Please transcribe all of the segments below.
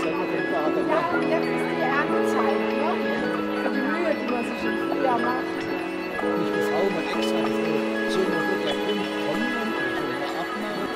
Ja, und jetzt ist die Erntezeit, ne? Für die Mühe, die man sich im Frühjahr macht. Nicht die Frau mal extra für so eine gute Kunde kommen und so abmachen.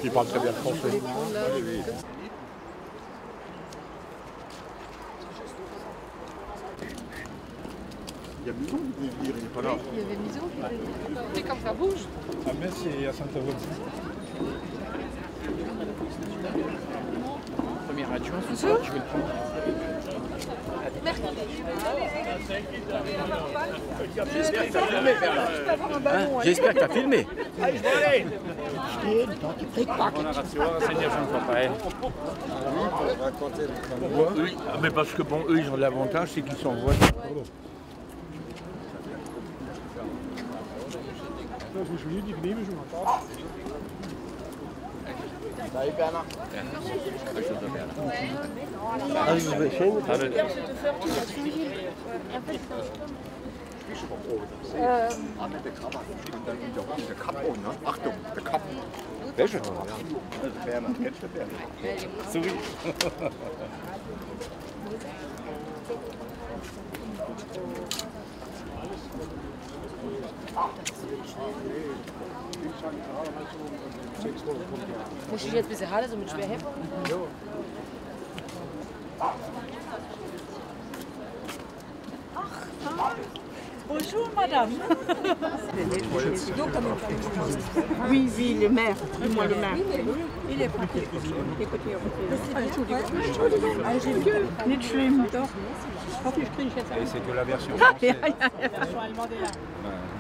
Qui parle très bien français. Il y a Mison, il n'est pas là. Il y avait Mison qui était... C'est comme ça bouge. À Metz et à Saint-Avold. Premier adjoint, je vais le prendre. J'espère que tu as filmé, Bernard. J'espère que tu as filmé. Oui, mais parce que bon, eux, ils ont l'avantage, c'est qu'ils sont en voiture. Salut Bernard. Mit der Krabbe. Und dann in der Kapo, ne? Achtung, der Kapo. Welche? Bernhard, kennst du Bernhard? Sorry. Muss ich jetzt ein bisschen Halle so mit Schwerheben? Bonjour madame. Oui, oui, le maire, dis-moi le maire. Il est parti. Écoutez, nicht schlimm, doch. Hoffentlich kriege ich jetzt Et c'est que la version ja, française. ja, ja. Version allemande, ja.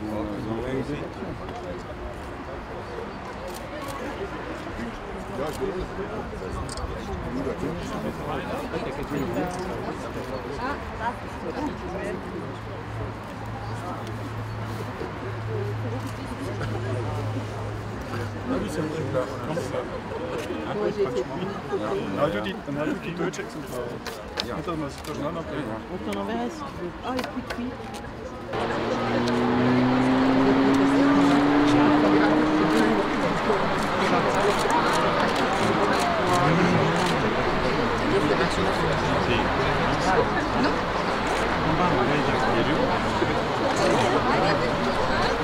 Ils ont réussi. Dan had ik die Deutsche Exemplare. Ja. Und dann muss ich durcheinander bringen. Und dann wäre es. Ah, et puis cuit.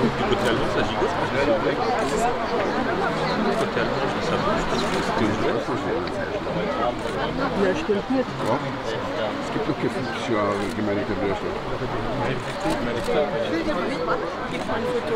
Du côté allemand, ça gigote. Du côté allemand, ça bouge parce que c'était ouvert. Ja, stimmt nicht. Es gibt noch keine für Gemeinde Bürger. Gib mal ein Foto.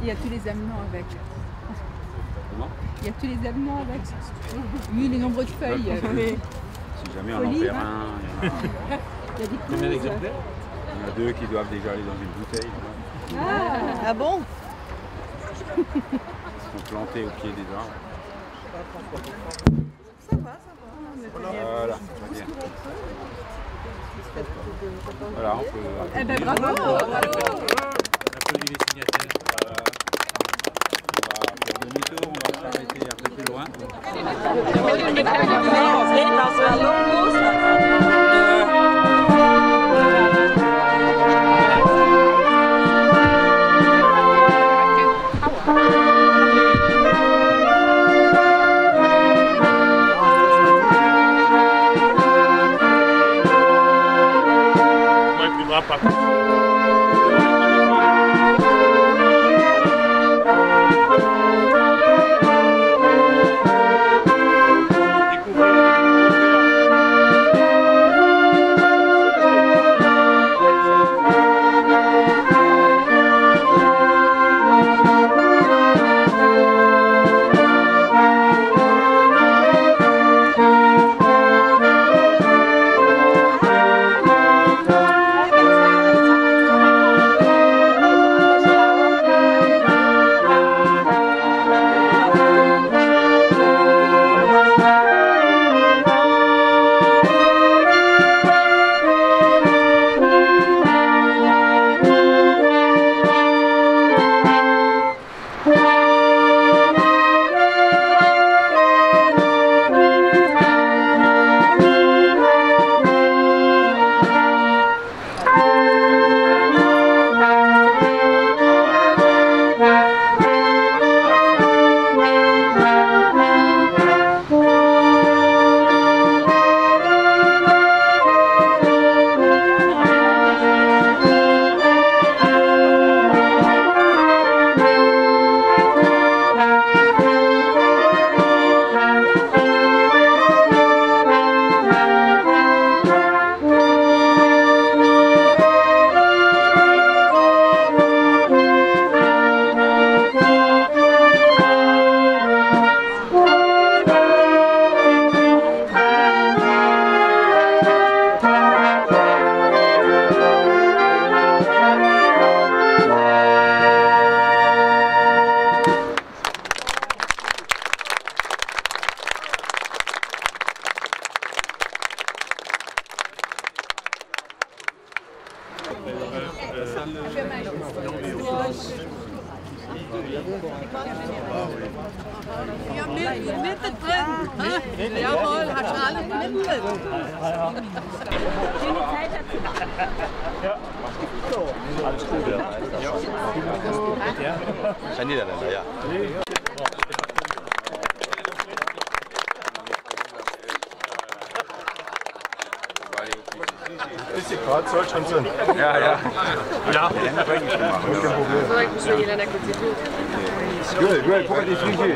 Il y a tous les amenants avec. Il y a tous les avenants avec. Oui, les nombreuses feuilles. Si jamais on en Folie, perd hein. un, Il y a des Combien clauses. d'exemplaires? il y en a deux qui doivent déjà aller dans une bouteille. Ah bon? Ils sont plantés au pied des arbres. Voilà, très bien. Voilà, on peut... Eh ben bravo. On applaudit les signataires. On va faire demi-tour, on va s'arrêter un peu plus loin. Ouais, plus bras, pas. Ist sie gerade, soll schon sein. Ja, ja. Ja. Joël, Joël, pourquoi t'es figé?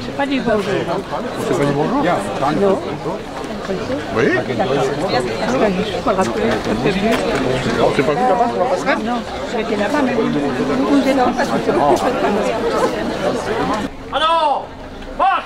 C'est pas du bonjour. C'est pas du bonjour? Ja, danke. Oui? Je peux rappeler un peu plus. C'est pas vu là-bas sur la passerelle? Non, j'étais là-bas, mais vous bougez là parce que c'est beaucoup trop de Alors, marche!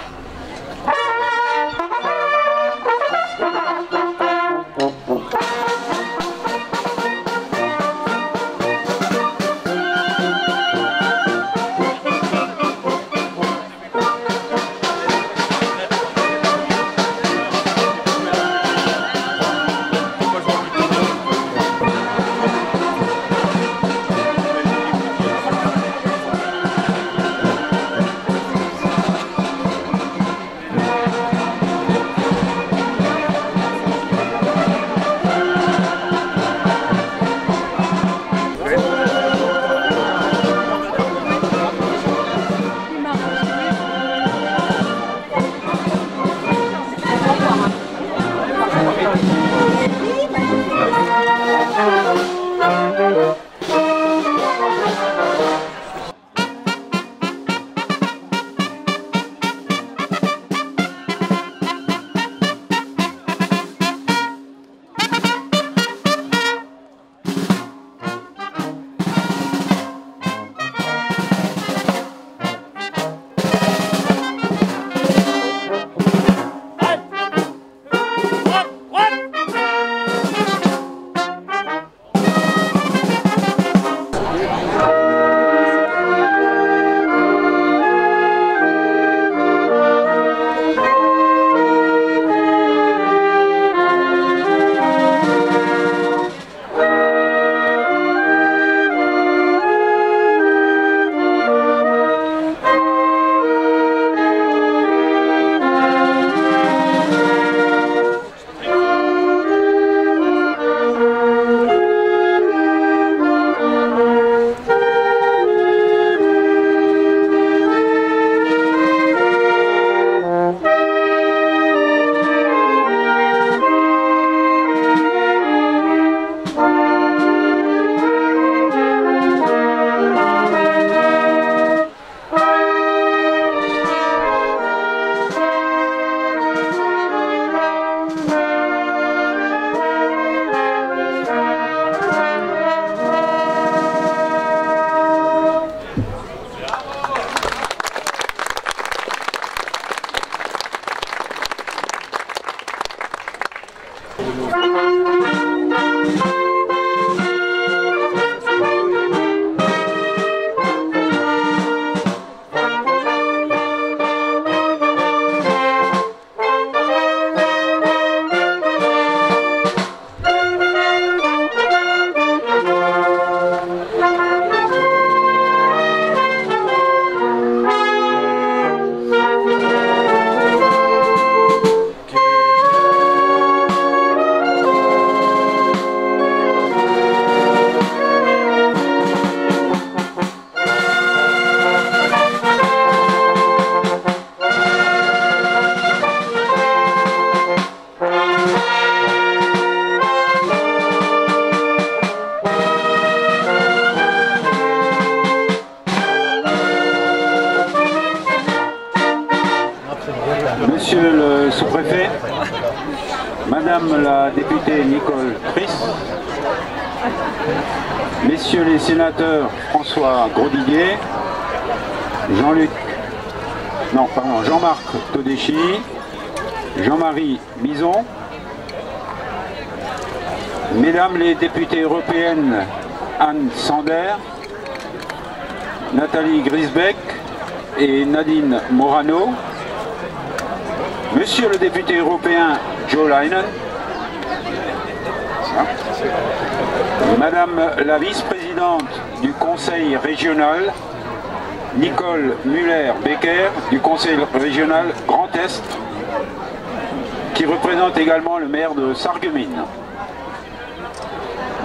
Monsieur le sous-préfet, Madame la députée Nicole Price, Messieurs les sénateurs François Grosdidier, Jean-Marc Todeschi, Jean-Marie Bison, Mesdames les députées européennes Anne Sander, Nathalie Griesbeck et Nadine Morano, Monsieur le député européen Joe Leinen, Madame la vice-présidente du Conseil régional Nicole Muller-Becker du Conseil régional Grand Est, qui représente également le maire de Sarreguemines,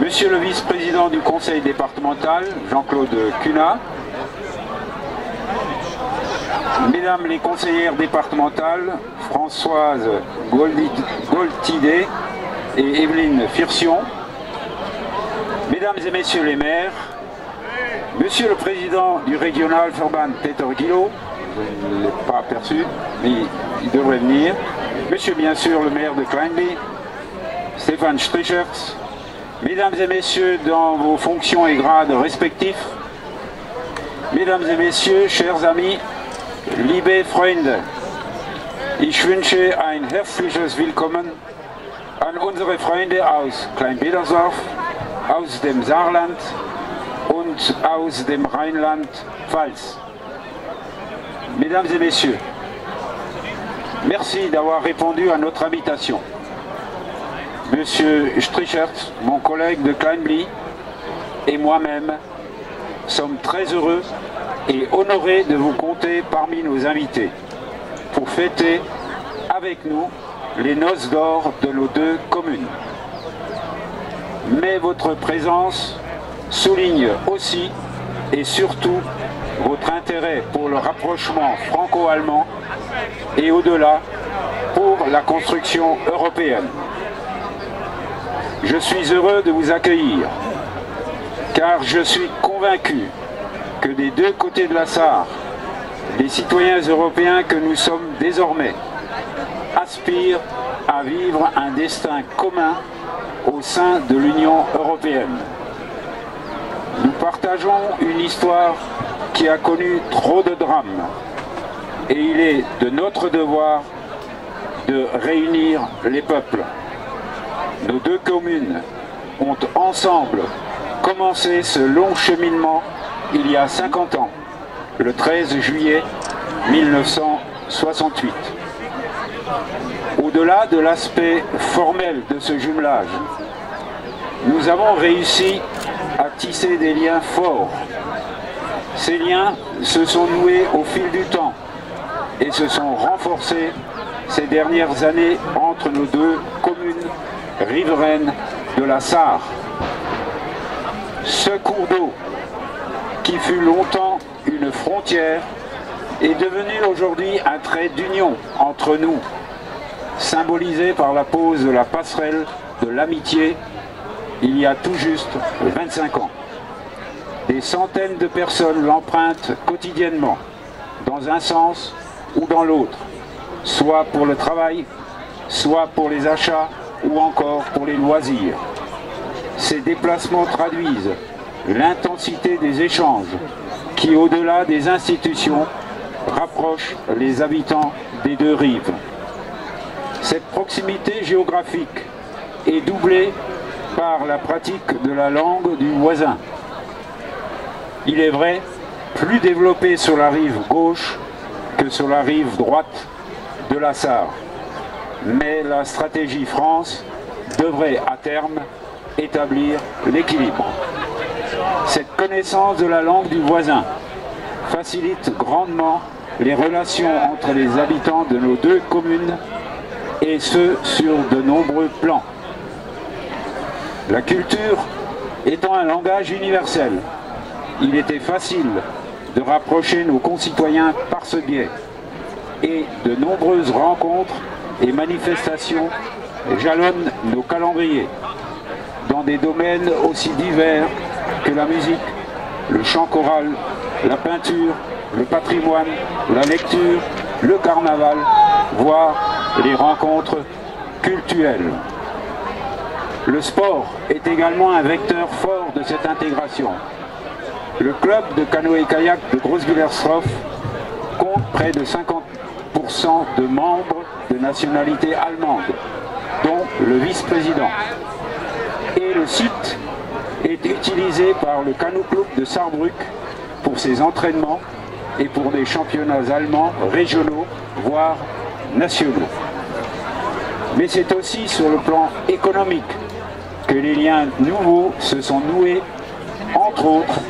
Monsieur le vice-président du Conseil départemental Jean-Claude Cunat, Mesdames les conseillères départementales Françoise Goltidé et Evelyne Firsion, Mesdames et Messieurs les maires, Monsieur le président du régional Verband Peter Guillot, je ne l'ai pas aperçu, mais il devrait venir, Monsieur bien sûr le maire de Kleinby, Stéphane Strichers, Mesdames et Messieurs dans vos fonctions et grades respectifs, Mesdames et Messieurs, chers amis, liebe Freunde, ich wünsche ein herzliches Willkommen an unsere Freunde aus Kleinbedersdorf, aus dem Saarland und aus dem Rheinland-Pfalz. Mesdames et Messieurs, merci d'avoir répondu à notre invitation. Monsieur Strichert, mon collègue de Kleinby, et moi-même sommes très heureux et honorés de vous compter parmi nos invités pour fêter avec nous les noces d'or de nos deux communes. Mais votre présence souligne aussi et surtout votre intérêt pour le rapprochement franco-allemand et au-delà pour la construction européenne. Je suis heureux de vous accueillir car je suis convaincu que des deux côtés de la Sarre, les citoyens européens que nous sommes désormais aspirent à vivre un destin commun au sein de l'Union européenne. Nous partageons une histoire qui a connu trop de drames et il est de notre devoir de réunir les peuples. Nos deux communes ont ensemble commencé ce long cheminement il y a 50 ans, le 13 juillet 1968. Au-delà de l'aspect formel de ce jumelage, nous avons réussi à tisser des liens forts. Ces liens se sont noués au fil du temps et se sont renforcés ces dernières années entre nos deux communes riveraines de la Sarre. Ce cours d'eau, qui fut longtemps une frontière, est devenu aujourd'hui un trait d'union entre nous, symbolisé par la pose de la passerelle de l'amitié il y a tout juste 25 ans. Des centaines de personnes l'empruntent quotidiennement, dans un sens ou dans l'autre, soit pour le travail, soit pour les achats ou encore pour les loisirs. Ces déplacements traduisent l'intensité des échanges qui, au-delà des institutions, rapprochent les habitants des deux rives. Cette proximité géographique est doublé par la pratique de la langue du voisin. Il est vrai, plus développé sur la rive gauche que sur la rive droite de la Sarre. Mais la stratégie France devrait à terme établir l'équilibre. Cette connaissance de la langue du voisin facilite grandement les relations entre les habitants de nos deux communes et ce sur de nombreux plans. La culture étant un langage universel, il était facile de rapprocher nos concitoyens par ce biais et de nombreuses rencontres et manifestations jalonnent nos calendriers dans des domaines aussi divers que la musique, le chant choral, la peinture, le patrimoine, la lecture, le carnaval, voire les rencontres cultuelles. Le sport est également un vecteur fort de cette intégration. Le club de canoë-kayak de Großwillersdorf compte près de 50% de membres de nationalité allemande, dont le vice-président. Et le site est utilisé par le Kanu-Club de Saarbrück pour ses entraînements et pour des championnats allemands régionaux, voire nationaux. Mais c'est aussi sur le plan économique que les liens nouveaux se sont noués, entre autres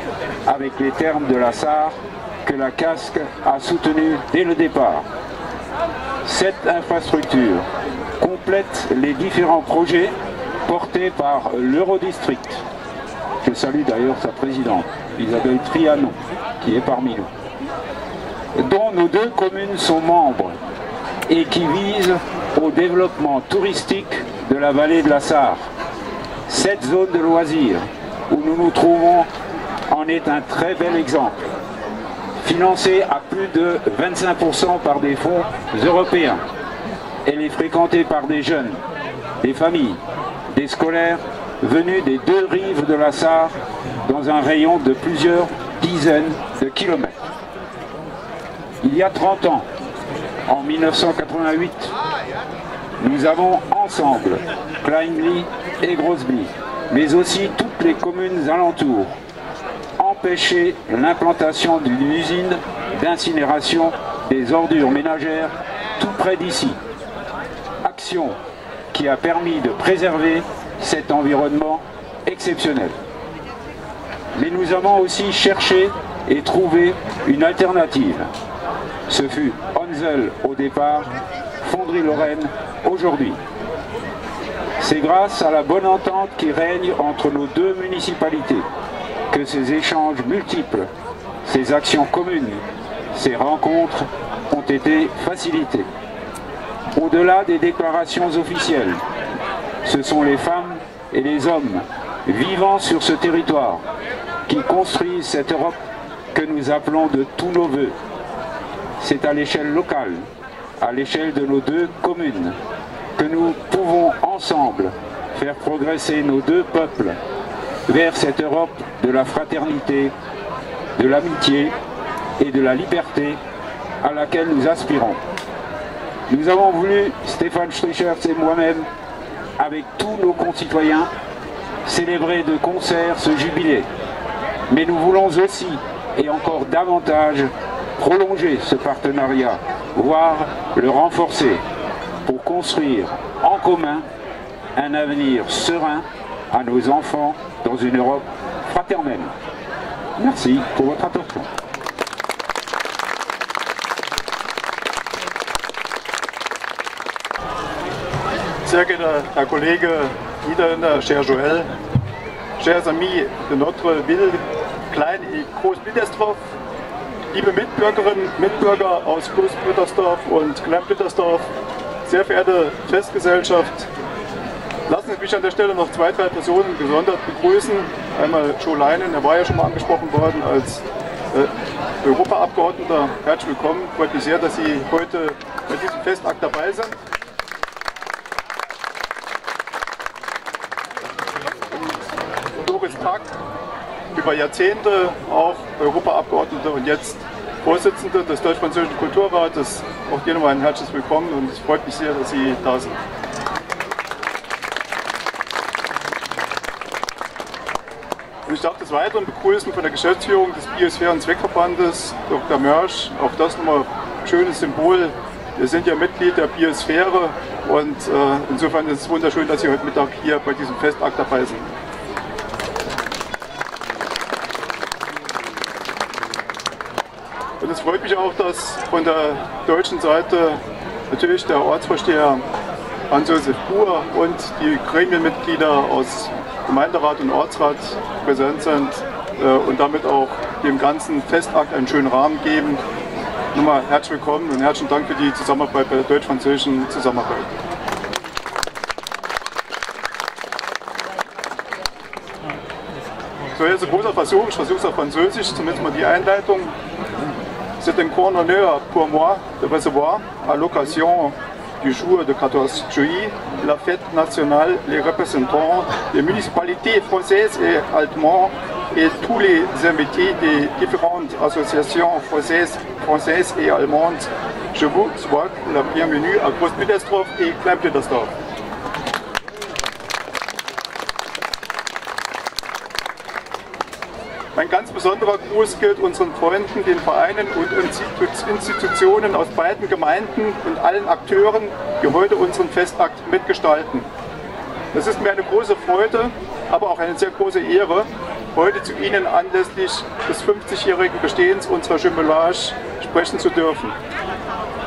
avec les termes de la Sarre que la Casque a soutenu dès le départ. Cette infrastructure complète les différents projets portés par l'Eurodistrict. Je salue d'ailleurs sa présidente, Isabelle Trianon, qui est parmi nous, dont nos deux communes sont membres et qui vise au développement touristique de la vallée de la Sarre. Cette zone de loisirs où nous nous trouvons en est un très bel exemple, financée à plus de 25% par des fonds européens. Elle est fréquentée par des jeunes, des familles, des scolaires venus des deux rives de la Sarre dans un rayon de plusieurs dizaines de kilomètres. Il y a 30 ans, en 1988, nous avons ensemble, Kleinbly et Großbly, mais aussi toutes les communes alentours, empêché l'implantation d'une usine d'incinération des ordures ménagères tout près d'ici. Action qui a permis de préserver cet environnement exceptionnel. Mais nous avons aussi cherché et trouvé une alternative. Ce fut Honzel au départ, Fonderie-Lorraine aujourd'hui. C'est grâce à la bonne entente qui règne entre nos deux municipalités que ces échanges multiples, ces actions communes, ces rencontres ont été facilitées. Au-delà des déclarations officielles, ce sont les femmes et les hommes vivant sur ce territoire qui construisent cette Europe que nous appelons de tous nos voeux. C'est à l'échelle locale, à l'échelle de nos deux communes, que nous pouvons ensemble faire progresser nos deux peuples vers cette Europe de la fraternité, de l'amitié et de la liberté à laquelle nous aspirons. Nous avons voulu, Stéphane Strichers et moi-même, avec tous nos concitoyens, célébrer de concert ce jubilé. Mais nous voulons aussi, et encore davantage, prolonger ce partenariat, voire le renforcer, pour construire en commun un avenir serein à nos enfants dans une Europe fraternelle. Merci pour votre attention. Sehr geehrter Herr Kollege Niederländer Cher Joël, chers amis de notre ville Klein- et Groß-Blittersdorf, liebe Mitbürgerinnen und Mitbürger aus Groß-Blittersdorf und Klein-Blittersdorf, sehr verehrte Festgesellschaft, lassen Sie mich an der Stelle noch zwei, drei Personen gesondert begrüßen. Einmal Joe Leinen, er war ja schon mal angesprochen worden als Europaabgeordneter. Herzlich willkommen, freut mich sehr, dass Sie heute bei diesem Festakt dabei sind. Doris Pack, über Jahrzehnte auch Europaabgeordnete und jetzt Vorsitzende des Deutsch-Französischen Kulturrates. Auch dir nochmal ein herzliches Willkommen und es freut mich sehr, dass Sie da sind. Und ich darf des Weiteren begrüßen von der Geschäftsführung des Biosphären-Zweckverbandes, Dr. Mörsch, auch das nochmal ein schönes Symbol. Wir sind ja Mitglied der Biosphäre und insofern ist es wunderschön, dass Sie heute Mittag hier bei diesem Festakt dabei sind. Und es freut mich auch, dass von der deutschen Seite natürlich der Ortsvorsteher Hans-Josef Buhr und die Gremienmitglieder aus Gemeinderat und Ortsrat präsent sind und damit auch dem ganzen Festakt einen schönen Rahmen geben. Nochmal herzlich willkommen und herzlichen Dank für die Zusammenarbeit bei der deutsch-französischen Zusammenarbeit. So, jetzt ein großer Versuch, ich versuche es auf Französisch, zumindest mal die Einleitung. C'est un grand honneur pour moi de recevoir à l'occasion du jour de 14 juillet la fête nationale les représentants des municipalités françaises et allemandes et tous les invités des différentes associations françaises et allemandes. Je vous souhaite la bienvenue à Groß-Blütersdorf et Klein-Blütersdorf. Ein ganz besonderer Gruß gilt unseren Freunden, den Vereinen und Institutionen aus beiden Gemeinden und allen Akteuren, die heute unseren Festakt mitgestalten. Es ist mir eine große Freude, aber auch eine sehr große Ehre, heute zu Ihnen anlässlich des 50-jährigen Bestehens unserer Jumelage sprechen zu dürfen.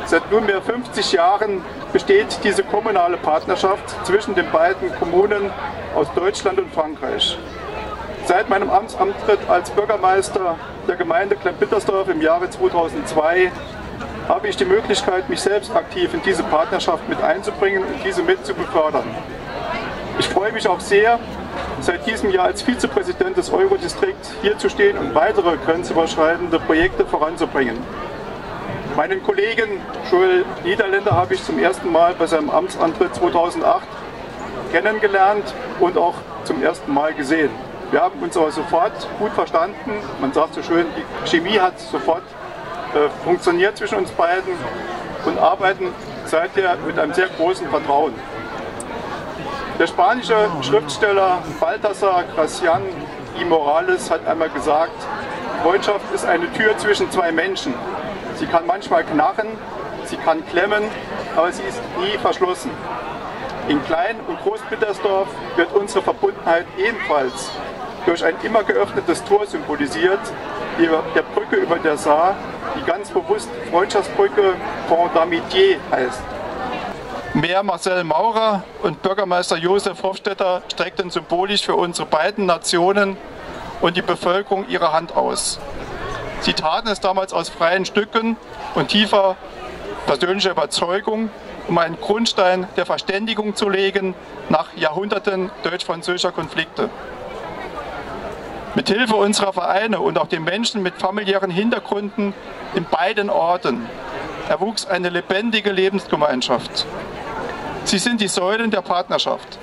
Seit nunmehr 50 Jahren besteht diese kommunale Partnerschaft zwischen den beiden Kommunen aus Deutschland und Frankreich. Seit meinem Amtsantritt als Bürgermeister der Gemeinde Klein-Blütersdorf im Jahre 2002 habe ich die Möglichkeit, mich selbst aktiv in diese Partnerschaft mit einzubringen und diese mit zu befördern. Ich freue mich auch sehr, seit diesem Jahr als Vizepräsident des Eurodistrikts hier zu stehen und weitere grenzüberschreitende Projekte voranzubringen. Meinen Kollegen Joël Niederländer habe ich zum ersten Mal bei seinem Amtsantritt 2008 kennengelernt und auch zum ersten Mal gesehen. Wir haben uns aber sofort gut verstanden. Man sagt so schön, die Chemie hat sofort funktioniert zwischen uns beiden und arbeiten seither mit einem sehr großen Vertrauen. Der spanische Schriftsteller Baltasar Gracián y Morales hat einmal gesagt, Freundschaft ist eine Tür zwischen zwei Menschen. Sie kann manchmal knarren, sie kann klemmen, aber sie ist nie verschlossen. In Klein- und Groß-Blütersdorf wird unsere Verbundenheit ebenfalls durch ein immer geöffnetes Tor symbolisiert, der Brücke über der Saar, die ganz bewusst Freundschaftsbrücke Pont d'Amitié heißt. Mayor Marcel Maurer und Bürgermeister Josef Hofstetter streckten symbolisch für unsere beiden Nationen und die Bevölkerung ihre Hand aus. Sie taten es damals aus freien Stücken und tiefer persönlicher Überzeugung, um einen Grundstein der Verständigung zu legen nach Jahrhunderten deutsch-französischer Konflikte. Mithilfe unserer Vereine und auch den Menschen mit familiären Hintergründen in beiden Orten erwuchs eine lebendige Lebensgemeinschaft. Sie sind die Säulen der Partnerschaft.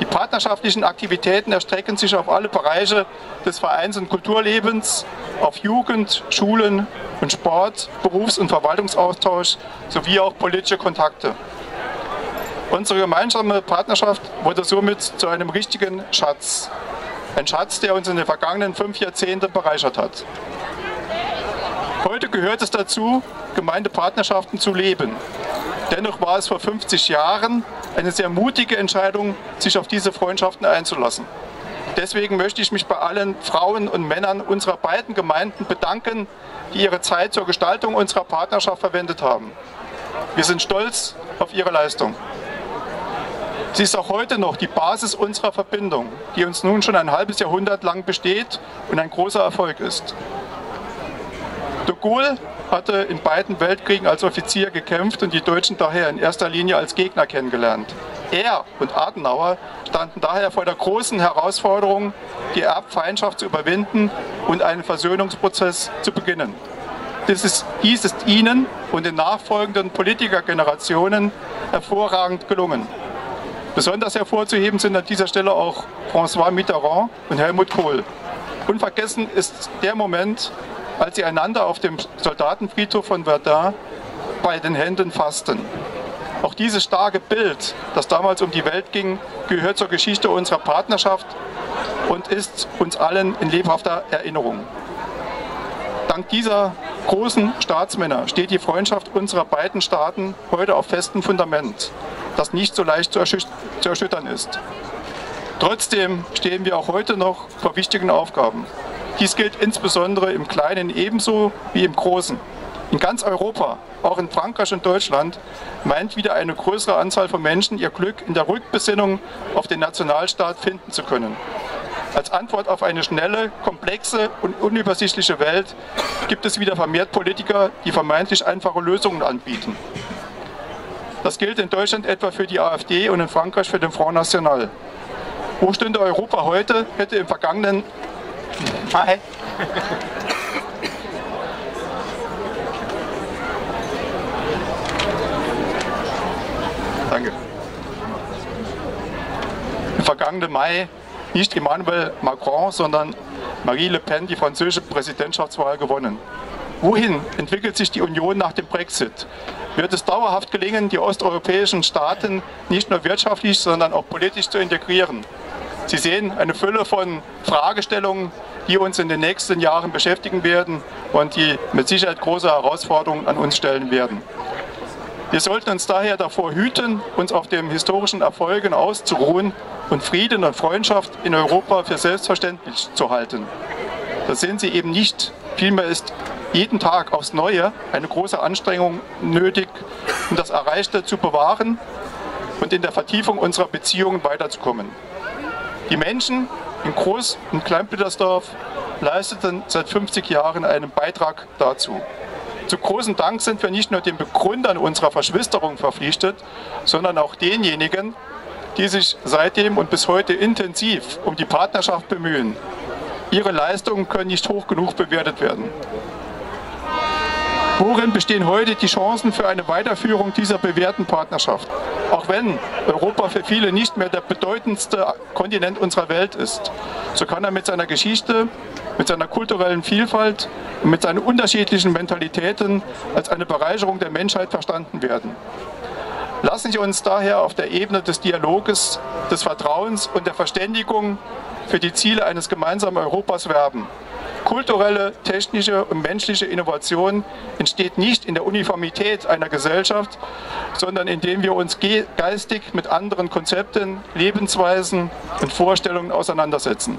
Die partnerschaftlichen Aktivitäten erstrecken sich auf alle Bereiche des Vereins- und Kulturlebens, auf Jugend, Schulen und Sport, Berufs- und Verwaltungsaustausch sowie auch politische Kontakte. Unsere gemeinsame Partnerschaft wurde somit zu einem richtigen Schatz. Ein Schatz, der uns in den vergangenen 5 Jahrzehnten bereichert hat. Heute gehört es dazu, Gemeindepartnerschaften zu leben. Dennoch war es vor 50 Jahren eine sehr mutige Entscheidung, sich auf diese Freundschaften einzulassen. Deswegen möchte ich mich bei allen Frauen und Männern unserer beiden Gemeinden bedanken, die ihre Zeit zur Gestaltung unserer Partnerschaft verwendet haben. Wir sind stolz auf ihre Leistung. Sie ist auch heute noch die Basis unserer Verbindung, die uns nun schon ein halbes Jahrhundert lang besteht und ein großer Erfolg ist. De Gaulle hatte in beiden Weltkriegen als Offizier gekämpft und die Deutschen daher in erster Linie als Gegner kennengelernt. Er und Adenauer standen daher vor der großen Herausforderung, die Erbfeindschaft zu überwinden und einen Versöhnungsprozess zu beginnen. Dies ist ihnen und den nachfolgenden Politikergenerationen hervorragend gelungen. Besonders hervorzuheben sind an dieser Stelle auch François Mitterrand und Helmut Kohl. Unvergessen ist der Moment, als sie einander auf dem Soldatenfriedhof von Verdun bei den Händen fassten. Auch dieses starke Bild, das damals um die Welt ging, gehört zur Geschichte unserer Partnerschaft und ist uns allen in lebhafter Erinnerung. Dank dieser großen Staatsmänner steht die Freundschaft unserer beiden Staaten heute auf festem Fundament, das nicht so leicht zu erschüttern ist. Trotzdem stehen wir auch heute noch vor wichtigen Aufgaben. Dies gilt insbesondere im Kleinen ebenso wie im Großen. In ganz Europa, auch in Frankreich und Deutschland, meint wieder eine größere Anzahl von Menschen ihr Glück in der Rückbesinnung auf den Nationalstaat finden zu können. Als Antwort auf eine schnelle, komplexe und unübersichtliche Welt gibt es wieder vermehrt Politiker, die vermeintlich einfache Lösungen anbieten. Das gilt in Deutschland etwa für die AfD und in Frankreich für den Front National. Wo stünde Europa heute, hätte im vergangenen Mai Im vergangenen Mai nicht Emmanuel Macron, sondern Marine Le Pen die französische Präsidentschaftswahl gewonnen. Wohin entwickelt sich die Union nach dem Brexit? Wird es dauerhaft gelingen, die osteuropäischen Staaten nicht nur wirtschaftlich, sondern auch politisch zu integrieren? Sie sehen eine Fülle von Fragestellungen, die uns in den nächsten Jahren beschäftigen werden und die mit Sicherheit große Herausforderungen an uns stellen werden. Wir sollten uns daher davor hüten, uns auf den historischen Erfolgen auszuruhen und Frieden und Freundschaft in Europa für selbstverständlich zu halten. Das sind sie eben nicht. Vielmehr ist jeden Tag aufs Neue eine große Anstrengung nötig, um das Erreichte zu bewahren und in der Vertiefung unserer Beziehungen weiterzukommen. Die Menschen in Groß- und Klein-Blittersdorf leisteten seit 50 Jahren einen Beitrag dazu. Zu großem Dank sind wir nicht nur den Begründern unserer Verschwisterung verpflichtet, sondern auch denjenigen, die sich seitdem und bis heute intensiv um die Partnerschaft bemühen. Ihre Leistungen können nicht hoch genug bewertet werden. Worin bestehen heute die Chancen für eine Weiterführung dieser bewährten Partnerschaft? Auch wenn Europa für viele nicht mehr der bedeutendste Kontinent unserer Welt ist, so kann er mit seiner Geschichte, mit seiner kulturellen Vielfalt und mit seinen unterschiedlichen Mentalitäten als eine Bereicherung der Menschheit verstanden werden. Lassen Sie uns daher auf der Ebene des Dialoges, des Vertrauens und der Verständigung für die Ziele eines gemeinsamen Europas werben. Kulturelle, technische und menschliche Innovation entsteht nicht in der Uniformität einer Gesellschaft, sondern indem wir uns geistig mit anderen Konzepten, Lebensweisen und Vorstellungen auseinandersetzen.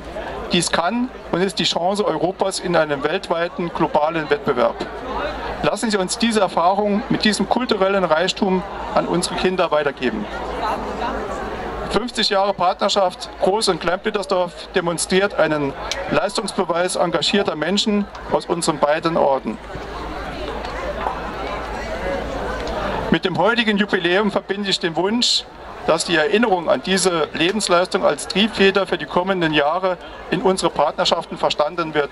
Dies kann und ist die Chance Europas in einem weltweiten, globalen Wettbewerb. Lassen Sie uns diese Erfahrung mit diesem kulturellen Reichtum an unsere Kinder weitergeben. 50 Jahre Partnerschaft Groß- und Klein-Blittersdorf demonstriert einen Leistungsbeweis engagierter Menschen aus unseren beiden Orten. Mit dem heutigen Jubiläum verbinde ich den Wunsch, dass die Erinnerung an diese Lebensleistung als Triebfeder für die kommenden Jahre in unsere Partnerschaften verstanden wird.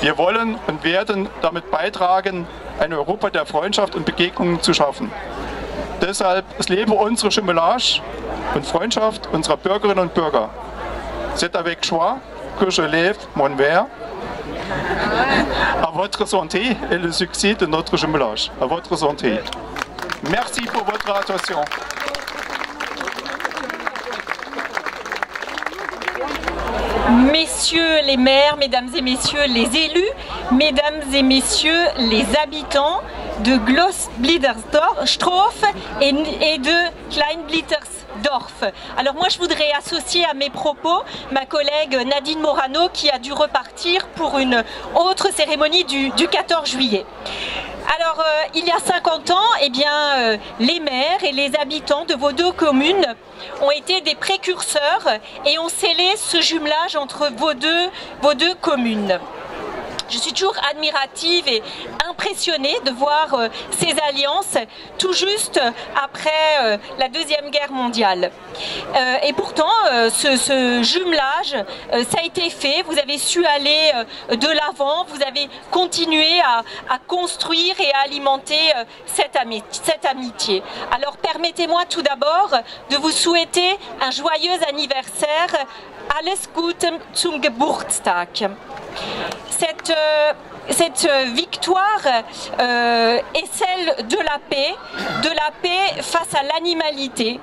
Wir wollen und werden damit beitragen, ein Europa der Freundschaft und Begegnungen zu schaffen. Deshalb, es lebe unsere Jumelage und Freundschaft unserer Bürgerinnen und Bürger. C'est avec joie que je lève mon verre à votre santé et le succès de notre jumelage. À votre santé. Merci pour votre attention. Messieurs les maires, mesdames et messieurs les élus, mesdames et messieurs les habitants de Groß-Blittersdorf et de Klein-Blittersdorf. Alors moi je voudrais associer à mes propos ma collègue Nadine Morano qui a dû repartir pour une autre cérémonie du 14 juillet. Alors, il y a 50 ans, eh bien, les maires et les habitants de vos deux communes ont été des précurseurs et ont scellé ce jumelage entre vos deux communes. Je suis toujours admirative et impressionnée de voir ces alliances tout juste après la Deuxième Guerre mondiale. Et pourtant, ce jumelage, ça a été fait, vous avez su aller de l'avant, vous avez continué à construire et à alimenter cette amitié. Alors permettez-moi tout d'abord de vous souhaiter un joyeux anniversaire. Alles Gute zum Geburtstag. Cette victoire est celle de la paix face à l'animalité.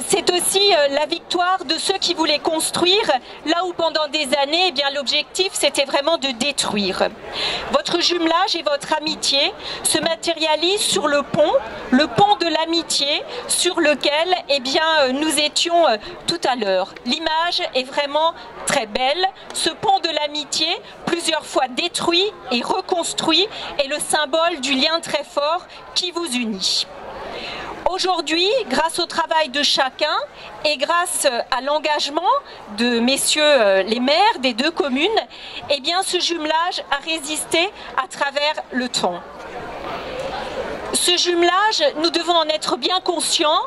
c'est aussi la victoire de ceux qui voulaient construire, là où pendant des années, eh bien, l'objectif c'était vraiment de détruire. Votre jumelage et votre amitié se matérialisent sur le pont de l'amitié sur lequel eh bien, nous étions tout à l'heure. L'image est vraiment très belle. Ce pont de l'amitié, plusieurs fois détruit et reconstruit, est le symbole du lien très fort qui vous unit. Aujourd'hui, grâce au travail de chacun et grâce à l'engagement de messieurs les maires des deux communes, eh bien, ce jumelage a résisté à travers le temps. Ce jumelage, nous devons en être bien conscients.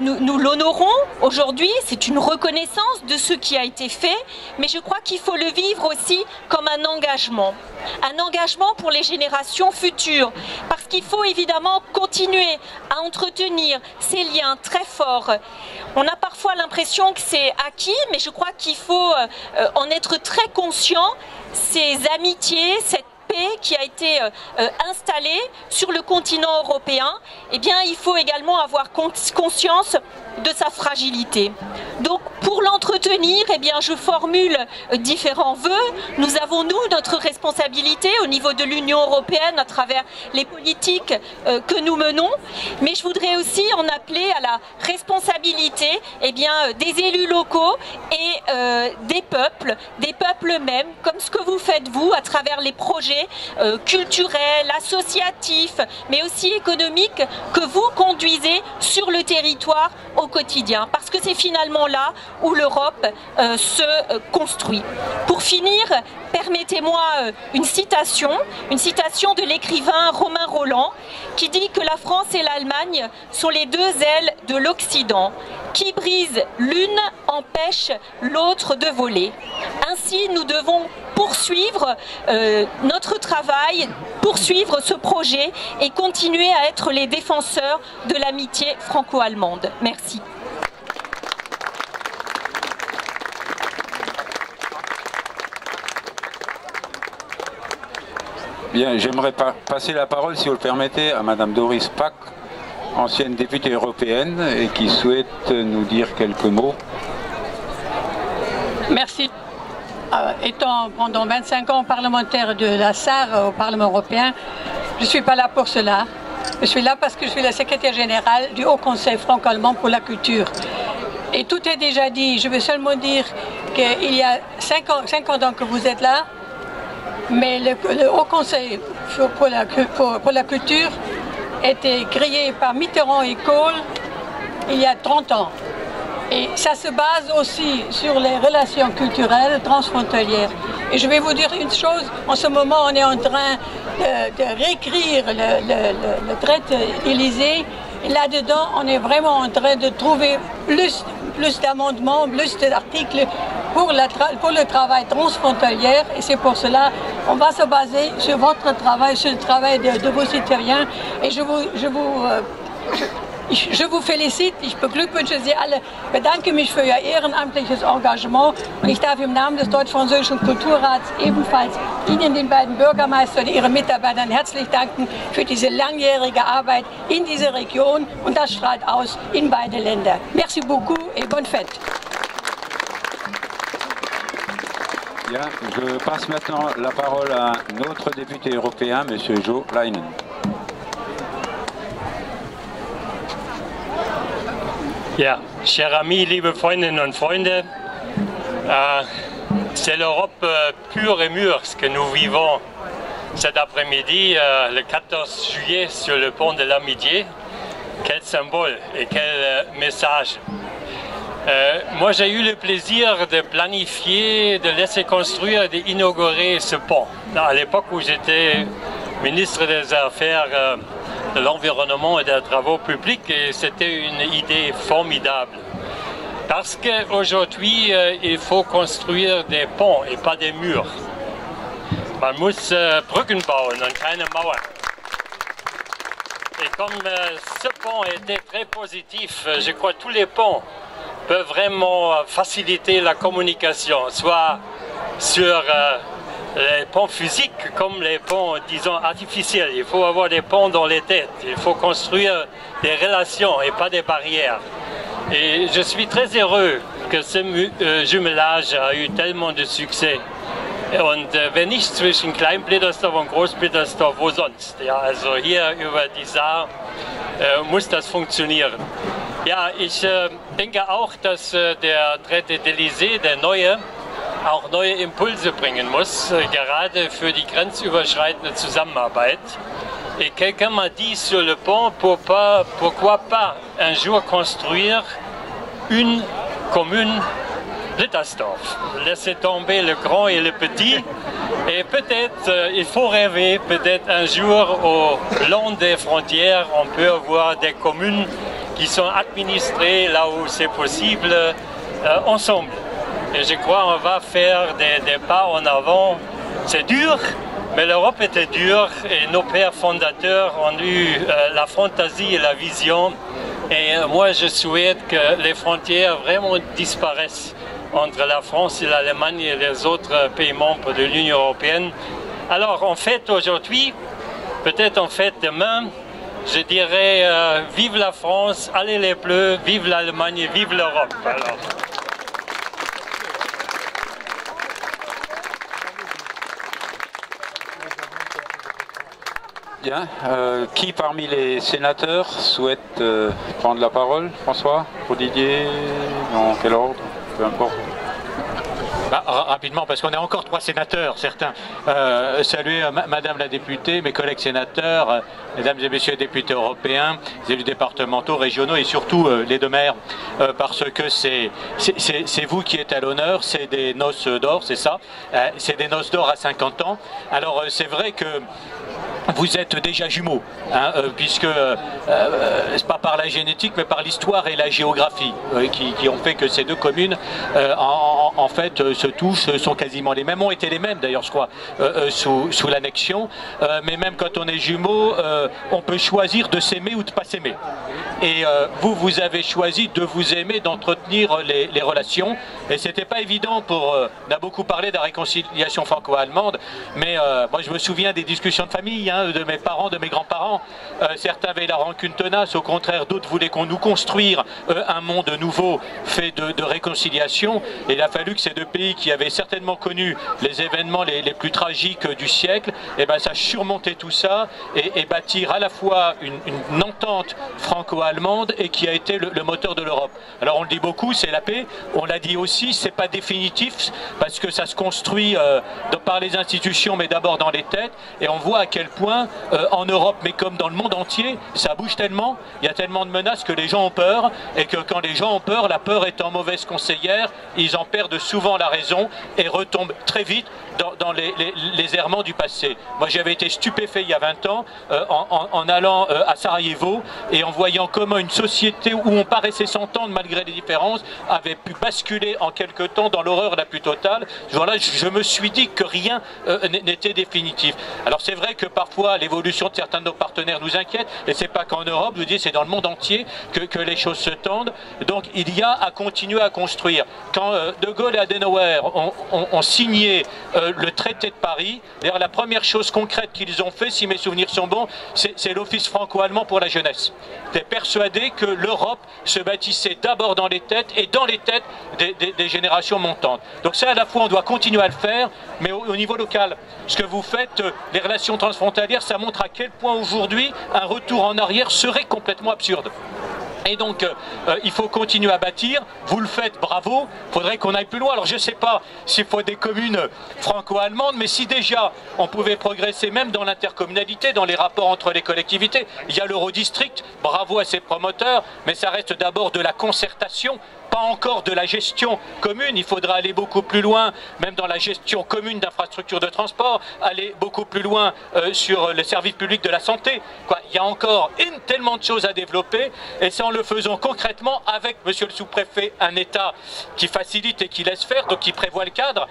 Nous l'honorons aujourd'hui, c'est une reconnaissance de ce qui a été fait, mais je crois qu'il faut le vivre aussi comme un engagement pour les générations futures, parce qu'il faut évidemment continuer à entretenir ces liens très forts. On a parfois l'impression que c'est acquis, mais je crois qu'il faut en être très conscient, ces amitiés, cette paix qui a été installée sur le continent européen, eh bien, il faut également avoir conscience de sa fragilité. Donc, pour l'entretenir, eh bien, je formule différents vœux. Nous avons, nous, notre responsabilité au niveau de l'Union européenne à travers les politiques que nous menons, mais je voudrais aussi en appeler à la responsabilité eh bien, des élus locaux et des peuples même, comme ce que vous faites vous à travers les projets culturels, associatifs, mais aussi économiques que vous conduisez sur le territoire au quotidien, parce que c'est finalement là où l'Europe se construit. Pour finir, permettez-moi une citation de l'écrivain Romain Rolland qui dit que la France et l'Allemagne sont les deux ailes de l'Occident. Qui brise l'une empêche l'autre de voler. Ainsi, nous devons poursuivre notre travail, poursuivre ce projet et continuer à être les défenseurs de l'amitié franco-allemande. Merci. Bien, j'aimerais passer la parole, si vous le permettez, à Madame Doris Pack, ancienne députée européenne et qui souhaite nous dire quelques mots. Merci. Étant pendant 25 ans parlementaire de la Sarre au Parlement européen, je ne suis pas là pour cela. Je suis là parce que je suis la secrétaire générale du Haut Conseil franco-allemand pour la culture. Et tout est déjà dit. Je veux seulement dire qu'il y a 50 ans que vous êtes là, mais le Haut Conseil pour la culture était créé par Mitterrand et Kohl il y a 30 ans. Et ça se base aussi sur les relations culturelles transfrontalières. Et je vais vous dire une chose, en ce moment on est en train de réécrire le traité d'Élysée. Et là-dedans, on est vraiment en train de trouver plus d'amendements, plus d'articles pour le travail transfrontalier. Et c'est pour cela qu'on va se baser sur votre travail, sur le travail de vos citoyens. Et je vous félicite, ich beglückwünsche Sie alle, bedanke mich für Ihr ehrenamtliches Engagement und ich darf im Namen des Deutsch-Französischen Kulturrats ebenfalls Ihnen, den beiden Bürgermeistern und Ihren Mitarbeitern herzlich danken für diese langjährige Arbeit in dieser Region und das strahlt aus in beide Länder. Merci beaucoup et bonne fête. Bien, je passe maintenant la parole à un autre député européen, M. Jo Leinen. Ja, chers amis, liebe Freundinnen und Freunde, c'est l'Europe pure et mûre ce que nous vivons cet après-midi, le 14 juillet, sur le pont de l'Amitié. Quel symbole et quel message. Moi, j'ai eu le plaisir de planifier, de laisser construire et d'inaugurer ce pont. À l'époque où j'étais ministre des Affaires de l'Environnement et des Travaux publics, et c'était une idée formidable. Parce qu'aujourd'hui, il faut construire des ponts et pas des murs. Man muss Brücken bauen und keine Mauern. Et comme ce pont était très positif, je crois que tous les ponts peuvent vraiment faciliter la communication, soit sur les ponts physiques comme les ponts, disons, artificiels. Il faut avoir des ponts dans les têtes, il faut construire des relations et pas des barrières. Et je suis très heureux que ce jumelage a eu tellement de succès. Und wenn nicht zwischen Klein-Blittersdorf und Groß-Blittersdorf, wo sonst? Ja, also hier über die Saar muss das funktionieren. Ja, ich denke auch, dass der Traité d'Élysée, der neue, auch neue Impulse bringen muss, gerade für die grenzüberschreitende Zusammenarbeit. Et quelqu'un m'a dit sur le pont, pourquoi pas un jour construire une commune Blittersdorf. Laissez tomber le grand et le petit. Et peut-être, il faut rêver, peut-être un jour au long des frontières, on peut avoir des communes qui sont administrées là où c'est possible, ensemble. Et je crois qu'on va faire des pas en avant. C'est dur, mais l'Europe était dure et nos pères fondateurs ont eu la fantaisie et la vision. Et moi, je souhaite que les frontières vraiment disparaissent entre la France et l'Allemagne et les autres pays membres de l'Union européenne. Alors, on fête aujourd'hui, peut-être on fête demain, je dirais vive la France, allez les Bleus, vive l'Allemagne et vive l'Europe. Bien. Qui parmi les sénateurs souhaite prendre la parole? François? Pour Didier? Dans quel ordre? Peu importe. Bah, rapidement, parce qu'on est encore 3 sénateurs, certains. Saluer Madame la députée, mes collègues sénateurs, Mesdames et Messieurs les députés européens, les élus départementaux, régionaux et surtout les 2 maires, parce que c'est vous qui êtes à l'honneur, c'est des noces d'or, c'est ça, c'est des noces d'or à 50 ans. Alors c'est vrai que vous êtes déjà jumeaux, hein, puisque c'est pas par la génétique, mais par l'histoire et la géographie qui ont fait que ces 2 communes, en fait, se touchent, sont quasiment les mêmes, ont été les mêmes d'ailleurs, je crois, sous l'annexion. Mais même quand on est jumeaux, on peut choisir de s'aimer ou de pas s'aimer. Et vous avez choisi de vous aimer, d'entretenir les relations. Et c'était pas évident pour... on a beaucoup parlé de la réconciliation franco-allemande, mais moi je me souviens des discussions de famille, hein, de mes parents, de mes grands-parents. Certains avaient la rancune tenace, au contraire, d'autres voulaient qu'on nous construire un monde nouveau fait de réconciliation. Et il a fallu que ces 2 pays qui avaient certainement connu les événements les plus tragiques du siècle, et ben ça surmontait tout ça et bâtir à la fois une entente franco-allemande et qui a été le moteur de l'Europe. Alors on le dit beaucoup, c'est la paix. On l'a dit aussi, c'est pas définitif parce que ça se construit par les institutions, mais d'abord dans les têtes. Et on voit à quel point en Europe, mais comme dans le monde entier, ça bouge tellement, il y a tellement de menaces que les gens ont peur, et que quand les gens ont peur, la peur étant mauvaise conseillère, ils en perdent souvent la raison et retombent très vite dans les errements du passé. Moi j'avais été stupéfait il y a 20 ans en allant à Sarajevo et en voyant comment une société où on paraissait s'entendre malgré les différences avait pu basculer en quelque temps dans l'horreur la plus totale. Voilà, je me suis dit que rien n'était définitif. Alors c'est vrai que parfois l'évolution de certains de nos partenaires nous inquiète, et c'est pas qu'en Europe, je vous dis, c'est dans le monde entier que les choses se tendent. Donc il y a à continuer à construire. Quand De Gaulle et Adenauer ont signé le traité de Paris, d'ailleurs la première chose concrète qu'ils ont fait, si mes souvenirs sont bons, c'est l'Office franco-allemand pour la jeunesse. J'étais persuadé que l'Europe se bâtissait d'abord dans les têtes et dans les têtes des générations montantes. Donc ça, à la fois, on doit continuer à le faire, mais au niveau local. Ce que vous faites, les relations transfrontalières, ça montre à quel point aujourd'hui un retour en arrière serait complètement absurde. Et donc, il faut continuer à bâtir. Vous le faites, bravo. Il faudrait qu'on aille plus loin. Alors, je ne sais pas s'il faut des communes franco-allemandes, mais si déjà on pouvait progresser même dans l'intercommunalité, dans les rapports entre les collectivités. Il y a l'Eurodistrict, bravo à ses promoteurs, mais ça reste d'abord de la concertation, pas encore de la gestion commune. Il faudra aller beaucoup plus loin, même dans la gestion commune d'infrastructures de transport, aller beaucoup plus loin sur le service public de la santé. Il y a encore tellement de choses à développer, et c'est en le faisant concrètement avec, monsieur le sous-préfet, un État qui facilite et qui laisse faire, donc qui prévoit le cadre.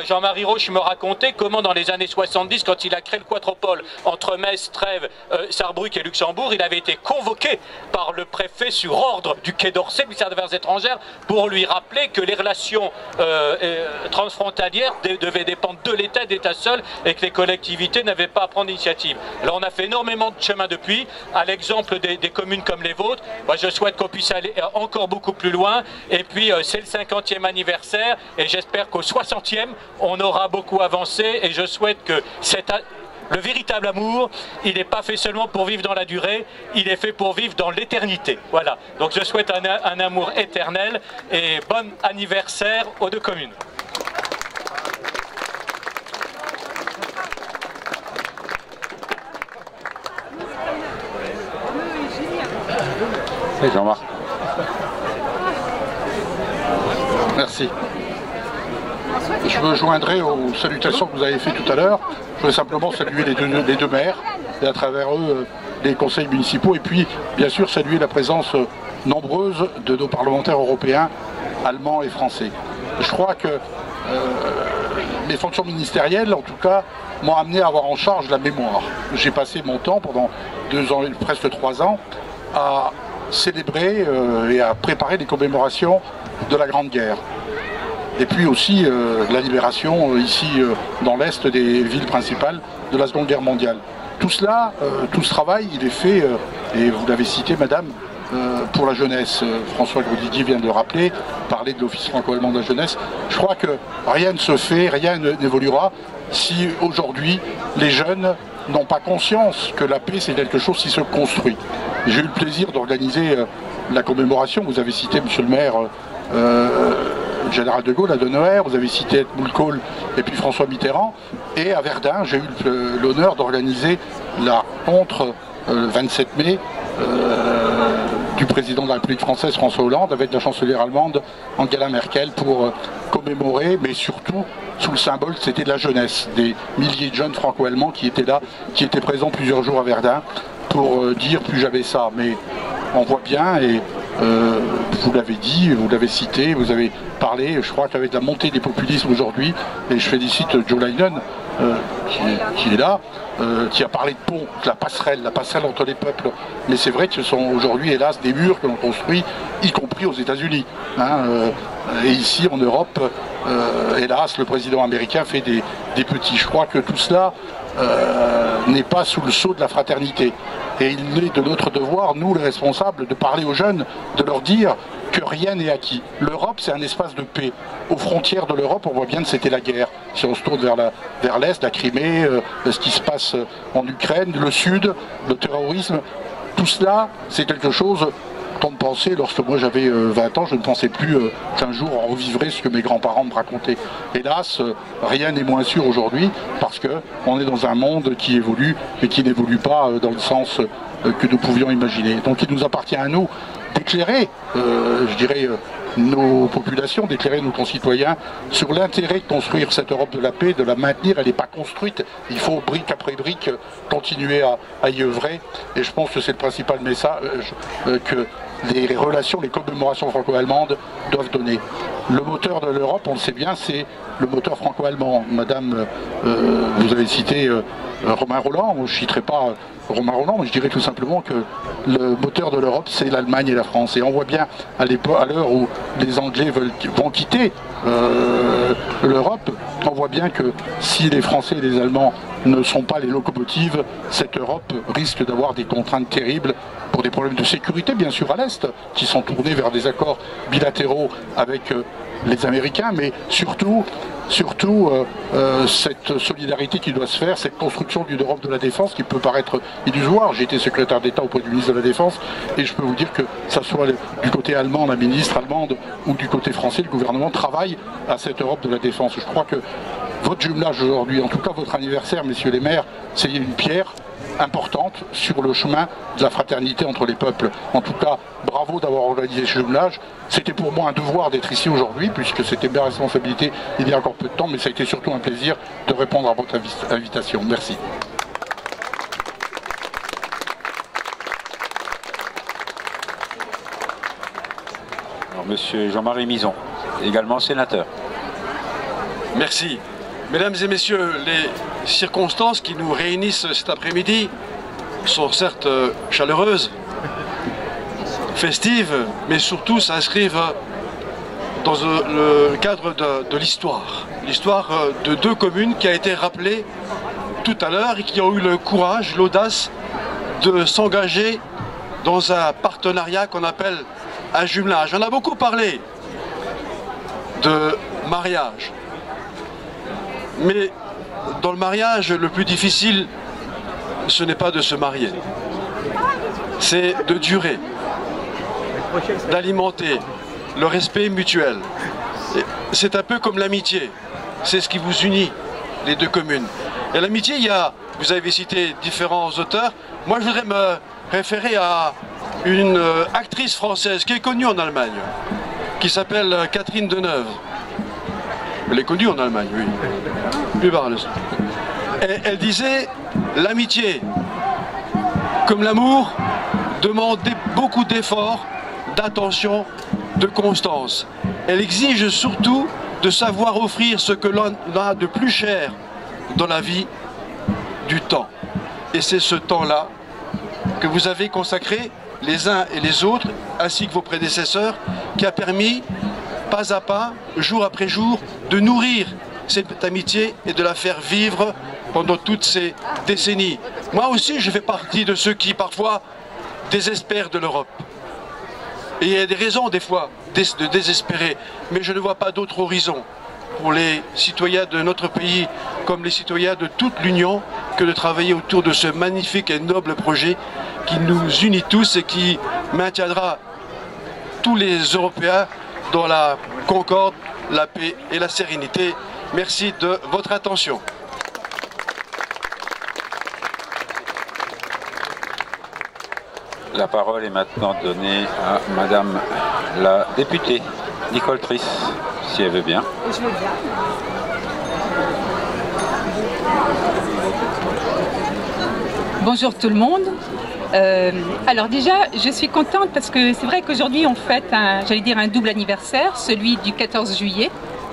Jean-Marie Roche me racontait comment dans les années 70, quand il a créé le quadropole entre Metz, Trèves, Sarrebruck et Luxembourg, il avait été convoqué par le préfet sur ordre du Quai d'Orsay, ministère des Affaires étrangères, pour lui rappeler que les relations transfrontalières devaient dépendre de l'État, d'État seul, et que les collectivités n'avaient pas à prendre l'initiative. Alors on a fait énormément de chemin depuis, à l'exemple des communes comme les vôtres. Moi, je souhaite qu'on puisse aller encore beaucoup plus loin, et puis c'est le 50e anniversaire, et j'espère qu'au 60e, on aura beaucoup avancé, et je souhaite que le véritable amour, il n'est pas fait seulement pour vivre dans la durée, il est fait pour vivre dans l'éternité. Voilà, donc je souhaite un amour éternel, et bon anniversaire aux deux communes. Et Jean-Marc. Merci. Je me joindrai aux salutations que vous avez faites tout à l'heure. Je voudrais simplement saluer les deux maires et à travers eux les conseils municipaux et puis bien sûr saluer la présence nombreuse de nos parlementaires européens, allemands et français. Je crois que les fonctions ministérielles en tout cas m'ont amené à avoir en charge la mémoire. J'ai passé mon temps pendant 2 ans, presque 3 ans à célébrer et à préparer les commémorations de la Grande Guerre. Et puis aussi la libération ici dans l'Est des villes principales de la Seconde Guerre mondiale. Tout cela, tout ce travail, il est fait, et vous l'avez cité madame, pour la jeunesse. François Grosdidier vient de le rappeler, parler de l'Office franco-allemand de la jeunesse. Je crois que rien ne se fait, rien n'évoluera si aujourd'hui les jeunes n'ont pas conscience que la paix c'est quelque chose qui se construit. J'ai eu le plaisir d'organiser la commémoration, vous avez cité monsieur le maire, Général de Gaulle à Donauer, vous avez cité Helmut Kohl et puis François Mitterrand, et à Verdun j'ai eu l'honneur d'organiser la rencontre le 27 mai du président de la République française François Hollande avec la chancelière allemande Angela Merkel pour commémorer, mais surtout sous le symbole c'était de la jeunesse, des milliers de jeunes franco-allemands qui étaient là, qui étaient présents plusieurs jours à Verdun pour dire plus jamais ça. Mais on voit bien, et vous l'avez dit, vous l'avez cité, vous avez parlé, je crois qu'avec la montée des populismes aujourd'hui, et je félicite Joe Leinen qui est là, qui a parlé de pont, de la passerelle entre les peuples. Mais c'est vrai que ce sont aujourd'hui, hélas, des murs que l'on construit, y compris aux États-Unis. Et ici, en Europe, hélas, le président américain fait des petits. Je crois que tout cela n'est pas sous le sceau de la fraternité. Et il est de notre devoir, nous les responsables, de parler aux jeunes, de leur dire que rien n'est acquis. L'Europe, c'est un espace de paix. Aux frontières de l'Europe, on voit bien que c'était la guerre. Si on se tourne vers l'Est, la Crimée, ce qui se passe en Ukraine, le Sud, le terrorisme, tout cela, c'est quelque chose qu'on me pensait, lorsque moi j'avais 20 ans, je ne pensais plus qu'un jour on revivrait ce que mes grands-parents me racontaient. Hélas, rien n'est moins sûr aujourd'hui, parce qu'on est dans un monde qui évolue, et qui n'évolue pas dans le sens que nous pouvions imaginer. Donc il nous appartient à nous d'éclairer, je dirais, nos populations, d'éclairer nos concitoyens sur l'intérêt de construire cette Europe de la paix, de la maintenir. Elle n'est pas construite, il faut brique après brique continuer à y œuvrer, et je pense que c'est le principal message que les relations, les commémorations franco-allemandes doivent donner. Le moteur de l'Europe, on le sait bien, c'est le moteur franco-allemand. Madame, vous avez cité Romain Rolland, je ne citerai pas Romain Rolland, mais je dirais tout simplement que le moteur de l'Europe, c'est l'Allemagne et la France. Et on voit bien à l'heure où les Anglais vont quitter l'Europe, on voit bien que si les Français et les Allemands ne sont pas les locomotives, cette Europe risque d'avoir des contraintes terribles pour des problèmes de sécurité, bien sûr, à l'Est, qui sont tournés vers des accords bilatéraux avec les Américains, mais surtout cette solidarité qui doit se faire, cette construction d'une Europe de la défense qui peut paraître illusoire. J'ai été secrétaire d'État auprès du ministre de la Défense, et je peux vous dire que ça soit du côté allemand, la ministre allemande, ou du côté français, le gouvernement travaille à cette Europe de la défense. Je crois que votre jumelage aujourd'hui, en tout cas votre anniversaire, messieurs les maires, c'est une pierre importante sur le chemin de la fraternité entre les peuples. En tout cas, bravo d'avoir organisé ce jumelage. C'était pour moi un devoir d'être ici aujourd'hui, puisque c'était ma responsabilité il y a encore peu de temps, mais ça a été surtout un plaisir de répondre à votre invitation. Merci. Alors, monsieur Jean-Marie Mison, également sénateur. Merci. Mesdames et messieurs, les circonstances qui nous réunissent cet après-midi sont certes chaleureuses, festives, mais surtout s'inscrivent dans le cadre de l'histoire. L'histoire de deux communes qui a été rappelée tout à l'heure et qui ont eu le courage, l'audace de s'engager dans un partenariat qu'on appelle un jumelage. On a beaucoup parlé de mariage. Mais dans le mariage, le plus difficile, ce n'est pas de se marier. C'est de durer, d'alimenter le respect mutuel. C'est un peu comme l'amitié. C'est ce qui vous unit, les deux communes. Et l'amitié, vous avez cité différents auteurs. Moi, je voudrais me référer à une actrice française qui est connue en Allemagne, qui s'appelle Catherine Deneuve. Elle est connue en Allemagne, oui. Plus parleuse. Et elle disait, l'amitié, comme l'amour, demande beaucoup d'efforts, d'attention, de constance. Elle exige surtout de savoir offrir ce que l'on a de plus cher dans la vie, du temps. Et c'est ce temps-là que vous avez consacré les uns et les autres, ainsi que vos prédécesseurs, qui a permis, pas à pas, jour après jour, de nourrir cette amitié et de la faire vivre pendant toutes ces décennies. Moi aussi, je fais partie de ceux qui, parfois, désespèrent de l'Europe. Et il y a des raisons, des fois, de désespérer, mais je ne vois pas d'autre horizon pour les citoyens de notre pays, comme les citoyens de toute l'Union, que de travailler autour de ce magnifique et noble projet qui nous unit tous et qui maintiendra tous les Européens dans la concorde, la paix et la sérénité. Merci de votre attention. La parole est maintenant donnée à Madame la députée Nicole Triss, si elle veut bien. Je veux bien. Bonjour tout le monde. Alors déjà, je suis contente parce que c'est vrai qu'aujourd'hui on fête un double anniversaire, celui du 14 juillet,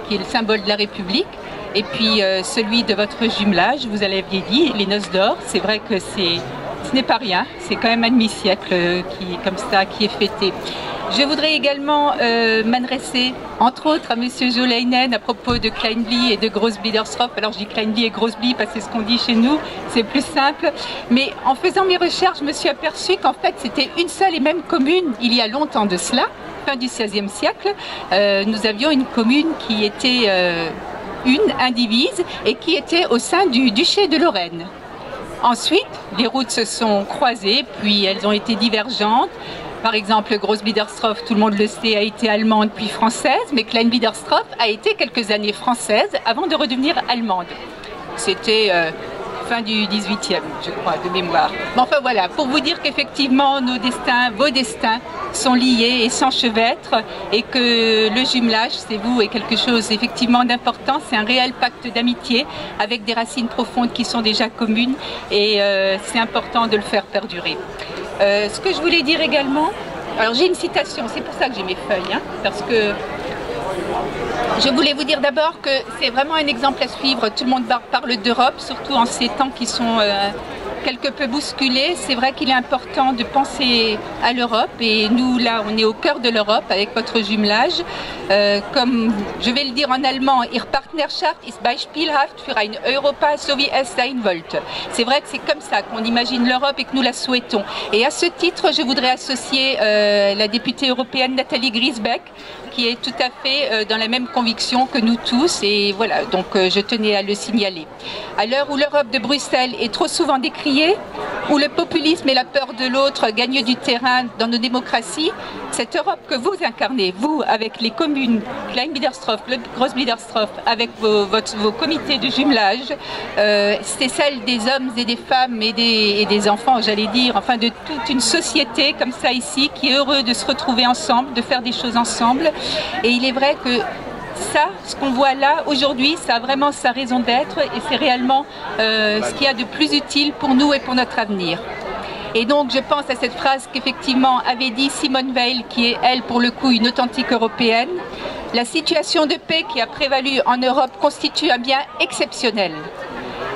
qui est le symbole de la République, et puis celui de votre jumelage, vous l'aviez dit, les noces d'or. C'est vrai que ce n'est pas rien, c'est quand même un demi-siècle qui est fêté. Je voudrais également m'adresser, entre autres, à M. Jo Leinen à propos de Kleinbly et de Groß-Bliedersdorf. Alors je dis Kleinbly et Groß-Bly parce que c'est ce qu'on dit chez nous, c'est plus simple. Mais en faisant mes recherches, je me suis aperçue qu'en fait c'était une seule et même commune il y a longtemps de cela, fin du XVIe siècle. Nous avions une commune qui était indivise et qui était au sein du duché de Lorraine. Ensuite, les routes se sont croisées, puis elles ont été divergentes. Par exemple, Groß-Bliedersdorf, tout le monde le sait, a été allemande puis française, mais Klein-Bliedersdorf a été quelques années française avant de redevenir allemande. C'était fin du 18e, je crois, de mémoire. Mais enfin voilà, pour vous dire qu'effectivement, nos destins, vos destins sont liés et s'enchevêtrent et que le jumelage, c'est vous, est quelque chose effectivement d'important. C'est un réel pacte d'amitié avec des racines profondes qui sont déjà communes et c'est important de le faire perdurer. Ce que je voulais dire également, alors j'ai une citation, c'est pour ça que j'ai mes feuilles, parce que je voulais vous dire d'abord que c'est vraiment un exemple à suivre. Tout le monde parle d'Europe, surtout en ces temps qui sont quelque peu bousculés. C'est vrai qu'il est important de penser à l'Europe et nous là on est au cœur de l'Europe avec votre jumelage. Comme je vais le dire en allemand, Ihre Partnerschaft ist beispielhaft für ein Europa so wie es sein wollte. C'est vrai que c'est comme ça qu'on imagine l'Europe et que nous la souhaitons. Et à ce titre, je voudrais associer la députée européenne Nathalie Griesbeck, qui est tout à fait dans la même conviction que nous tous, et voilà, donc je tenais à le signaler. À l'heure où l'Europe de Bruxelles est trop souvent décriée, où le populisme et la peur de l'autre gagnent du terrain dans nos démocraties, cette Europe que vous incarnez, vous, avec les communes, Klein-Bliedersdorf, Groß-Bliedersdorf, avec vos comités de jumelage, c'est celle des hommes et des femmes et des enfants, j'allais dire, enfin de toute une société comme ça ici, qui est heureux de se retrouver ensemble, de faire des choses ensemble. Et il est vrai que ça, ce qu'on voit là aujourd'hui, ça a vraiment sa raison d'être et c'est réellement ce qu'il y a de plus utile pour nous et pour notre avenir. Et donc je pense à cette phrase qu'effectivement avait dit Simone Veil, qui est elle pour le coup une authentique européenne. La situation de paix qui a prévalu en Europe constitue un bien exceptionnel.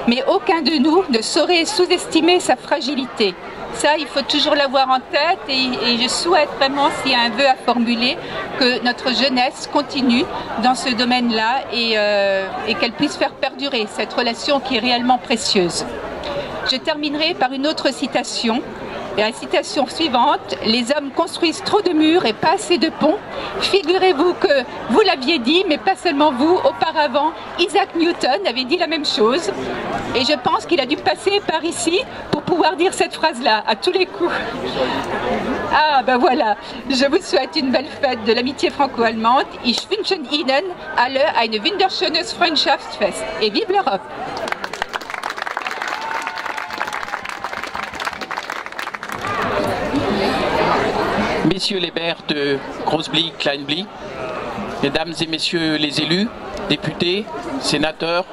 Mais aucun de nous ne saurait sous-estimer sa fragilité. Ça, il faut toujours l'avoir en tête et je souhaite vraiment, s'il y a un vœu à formuler, que notre jeunesse continue dans ce domaine-là et qu'elle puisse faire perdurer cette relation qui est réellement précieuse. Je terminerai par une autre citation. Et la citation suivante: les hommes construisent trop de murs et pas assez de ponts. Figurez-vous que vous l'aviez dit, mais pas seulement vous, auparavant, Isaac Newton avait dit la même chose. Et je pense qu'il a dû passer par ici pour pouvoir dire cette phrase-là, à tous les coups. Ah ben voilà, je vous souhaite une belle fête de l'amitié franco-allemande. Ich wünsche Ihnen alle eine wunderschönes Freundschaftsfest. Et vive l'Europe! Messieurs les maires de Grossblie, Kleinblie, mesdames et messieurs les élus, députés, sénateurs,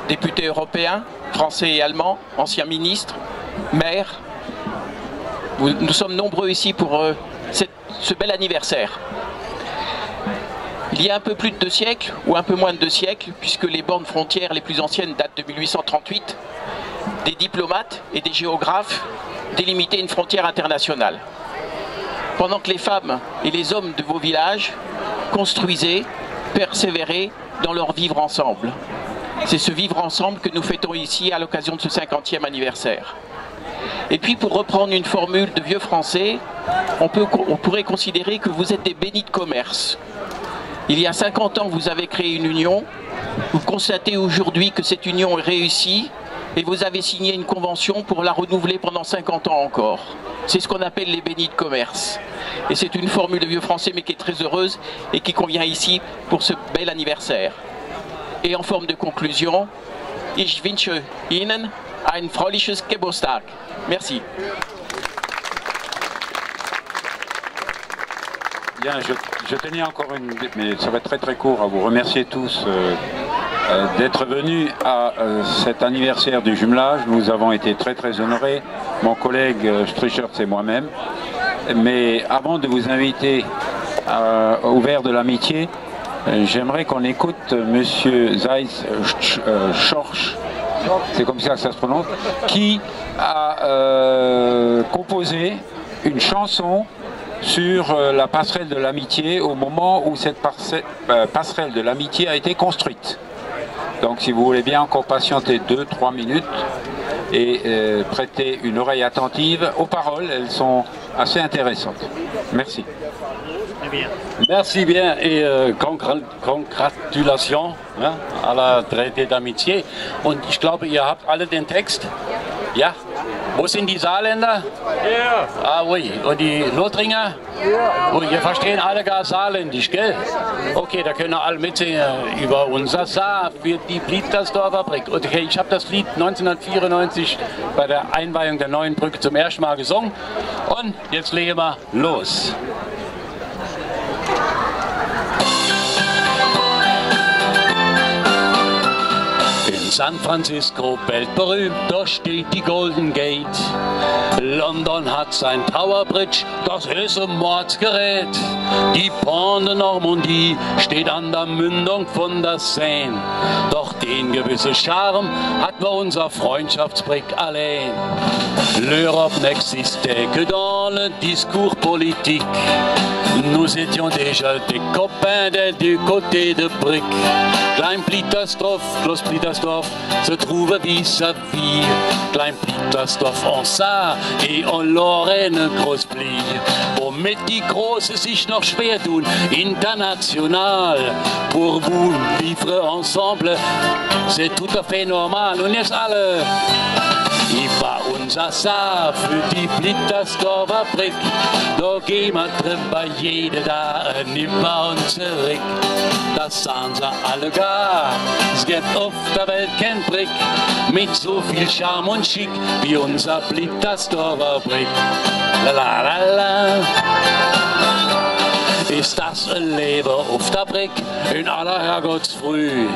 députés européens, français et allemands, anciens ministres, maires, nous sommes nombreux ici pour ce bel anniversaire. Il y a un peu plus de 2 siècles, ou un peu moins de 2 siècles, puisque les bornes frontières les plus anciennes datent de 1838, des diplomates et des géographes délimitaient une frontière internationale. Pendant que les femmes et les hommes de vos villages construisaient, persévéraient dans leur vivre ensemble. C'est ce vivre ensemble que nous fêtons ici à l'occasion de ce 50e anniversaire. Et puis pour reprendre une formule de vieux français, on pourrait considérer que vous êtes des bénis de commerce. Il y a 50 ans, vous avez créé une union, vous constatez aujourd'hui que cette union est réussie et vous avez signé une convention pour la renouveler pendant 50 ans encore. C'est ce qu'on appelle les bénis de commerce. Et c'est une formule de vieux français mais qui est très heureuse et qui convient ici pour ce bel anniversaire. Et en forme de conclusion, ich wünsche Ihnen ein fröhliches Geburtstag. Merci. Bien, je tenais encore mais ça va être très très court, à vous remercier tous d'être venus à cet anniversaire du jumelage. Nous avons été très très honorés, mon collègue Strichert et moi-même. Mais avant de vous inviter au verre de l'amitié, j'aimerais qu'on écoute Monsieur Zeiss Schorsch, c'est comme ça que ça se prononce, qui a composé une chanson sur la passerelle de l'amitié au moment où cette passerelle de l'amitié a été construite. Donc si vous voulez bien encore patienter 2-3 minutes et prêter une oreille attentive aux paroles, elles sont assez intéressantes. Merci. Merci bien et congratulations à la traité d'amitié. Und ich glaube, ihr habt alle den Text. Ja? Wo sind die Saarländer? Ja. Ah, oui. Und die Lothringer? Ja. Oh, ihr verstehen alle gar Saarländisch, gell? Okay, da können alle mitsingen über unser Saar für die Blietersdorfer Fabrik. Und okay, ich habe das Lied 1994 bei der Einweihung der neuen Brücke zum ersten Mal gesungen. Und jetzt legen wir los. San Francisco, weltberühmt, da steht die Golden Gate. London hat sein Tower Bridge, das ist ein Mordsgerät. Die Pont de Normandie steht an der Mündung von der Seine. Doch den gewissen Charme hat bei unser Freundschaftsbrick allein. L'Europe n'existait que dans le discours politique. Nous étions déjà des copains du côté de Brick. Klein-Blietersdorf, Groß-Blietersdorf se trouve vis-à-vis. Klein-Blietersdorf en Saar et en Lorraine Großblie. Womit die Große sich noch schwer tun, international. Pour vous vivre ensemble, c'est tout à fait normal. Und jetzt alle. Über unser Saar für die Blietersdorfer Brick. Da gehen wir drüber jede da nimmer und zurück. Das sahen sie alle gar. Es gibt auf der Welt kein Brick mit so viel Charme und Schick wie unser Blietersdorfer Brick. La la la la. Ist das ein Leben auf der Brick in aller Herrgottsfrüh.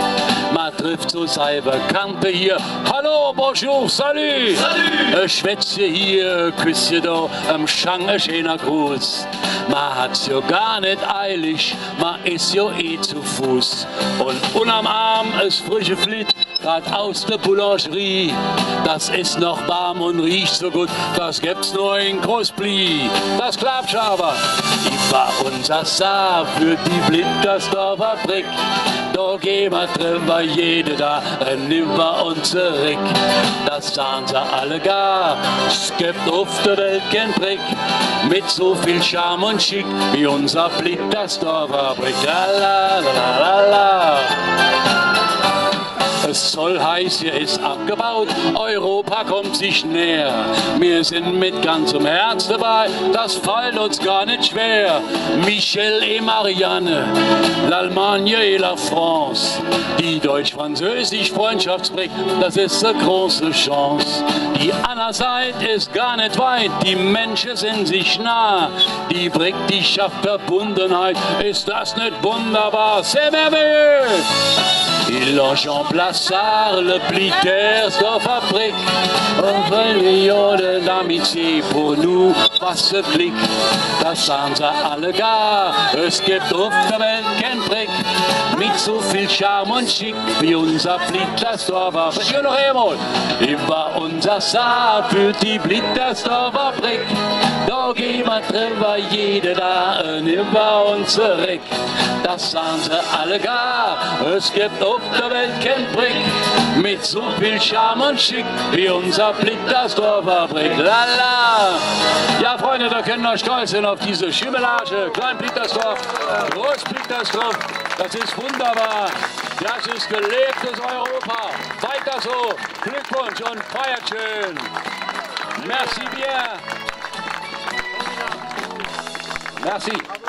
Man trifft so seine Bekannte hier. Hallo, bonjour, salut! Salut! Schwätze hier, Küsschen da, am Schang ein schöner Gruß. Man hat's ja gar nicht eilig, man ist ja eh zu Fuß. Und unterm Arm es frische Flitt grad aus der Boulangerie. Das ist noch warm und riecht so gut, das gibt's nur in Großbli. Das klappt aber. Ich war unser Saar für die Blittersdorfer Brick. Da gehen wir drüber jede da, nimm wir uns zurück. Das sahen sie alle gar, es gibt auf der Welt kein Brick mit so viel Charme und Schick wie unser Blittersdorfer Brick. La la la la la. Es soll heiß, hier ist abgebaut, Europa kommt sich näher. Wir sind mit ganzem Herz dabei, das fällt uns gar nicht schwer. Michel et Marianne, l'Allemagne et la France. Die deutsch-französische Freundschaftsbrick, das ist eine große Chance. Die andere Seite ist gar nicht weit, die Menschen sind sich nah. Die Brick, die schafft Verbundenheit, ist das nicht wunderbar? C'est merveilleux! Il remplace le Blittersdorfer Brick. Und ein Million d'amitié pour nous, was für Klick. Das sagen sie alle gar, es gibt auf der Welt kein Brick mit so viel Charme und Schick wie unser Blittersdorfer Brick. Ja, noch einmal. Über unser Saar für die Blittersdorfer Brick. Da gehen wir drüber jede da und über uns zurück. Das sagen sie alle gar, es gibt auf der Welt kein Brick mit so viel Charme und Schick wie unser Blittersdorfer Brick. Lala! Ja, Freunde, da können wir stolz sein auf diese Schimmelage. Klein Blittersdorf, Groß Blittersdorf, das ist wunderbar. Das ist gelebtes Europa. Weiter so. Glückwunsch und feiert schön. Merci bien. Merci.